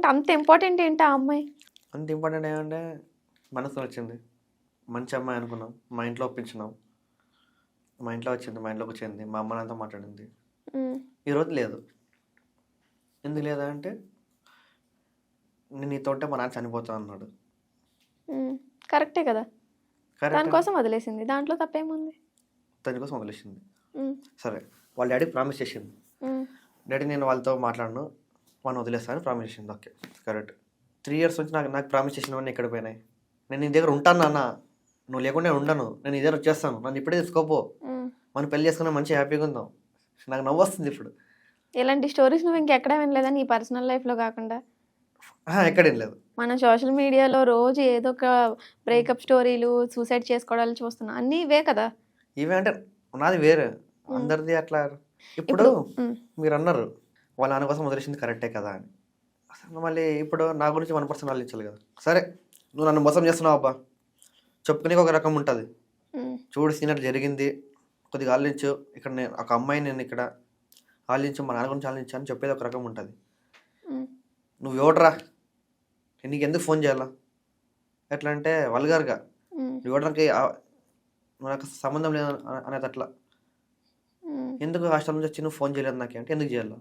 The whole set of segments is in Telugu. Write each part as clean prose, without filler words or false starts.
అంటే అంత ఇంపార్టెంట్ ఏంటి ఆ అమ్మాయి? అంత ఇంపార్టెంట్ ఏమంటే మనసు వచ్చింది, మంచి అమ్మాయి అనుకున్నాం, మా ఇంట్లో ఒప్పించినాం, మా ఇంట్లో వచ్చింది, మా ఇంట్లోకి వచ్చింది, మా అమ్మ నాన్నతో మాట్లాడింది. ఈరోజు లేదు. ఎందుకు లేదా అంటే నేను నీతో ఉంటే మా నాన్న చనిపోతా అన్నాడు. కరెక్టే కదా, కరెక్ట్ దానికోసం వదిలేసింది, దాంట్లో తప్పేముంది? దానికోసం వదిలేసింది. సరే, వాళ్ళ డాడీ ప్రామిస్ చేసింది, డాడీ నేను వాళ్ళతో మాట్లాడను, వాళ్ళని వదిలేస్తాను ప్రామిస్ చేసింది. Okay, correct. 3 years నుంచి నాకు నాకు ప్రామిస్ చేసినవన్నీ ఎక్కడ పోయినాయి? నేను నీ దగ్గర ఉంటాను నాన్న, నువ్వు లేకుండా నేను ఉండను, నేను నీ దగ్గర వచ్చేస్తాను, నన్ను ఇప్పుడే తీసుకోపో, మనం పెళ్లి చేసుకున్నా మంచి హ్యాపీగా ఉందాం. నాకు నవ్వు వస్తుంది ఇప్పుడు. ఇలాంటి స్టోరీస్ నువ్వు ఇంకెక్కడా వినలేదా నీ పర్సనల్ లైఫ్లో కాకుండా? ఎక్కడేం లేదు. మన సోషల్ మీడియాలో రోజు ఏదో ఒక బ్రేకప్ స్టోరీలు, సూసైడ్ చేసుకోవడాలు చూస్తున్నాం, అన్నీ ఇవే కదా. ఇవే అంటే నాది వేరే, అందరిది అట్లా. ఇప్పుడు మీరు అన్నారు వాళ్ళ నాన్న కోసం వదిలేసింది కరెక్టే కదా అని. అసలు మళ్ళీ ఇప్పుడు నా గురించి 1% ఆలోచించాలి కదా. సరే, నువ్వు నన్ను మోసం చేస్తున్నావు అబ్బా, చెప్పుకునే ఒక రకం ఉంటుంది. చూడు సీనియర్ జరిగింది, కొద్దిగా ఆలోచించు, ఇక్కడ నేను ఒక అమ్మాయి, నేను ఇక్కడ ఆలోచించు, మా నాన్న గురించి ఆలోచించు అని చెప్పేది ఒక రకం ఉంటుంది. నువ్వు ఎవడరా, నీకు ఎందుకు ఫోన్ చేయాలా, ఎట్లా అంటే వల్గర్గా ఇవ్వడానికి నాకు సంబంధం లేదు అనేది. అట్లా ఎందుకు హాస్టల్ నుంచి వచ్చి నువ్వు ఫోన్ చేయలేదు నాకే అంటే ఎందుకు చేయాలి,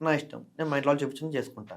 నా ఇష్టం, నేను మా ఇంట్లో వాళ్ళు చూపించి చేసుకుంటా.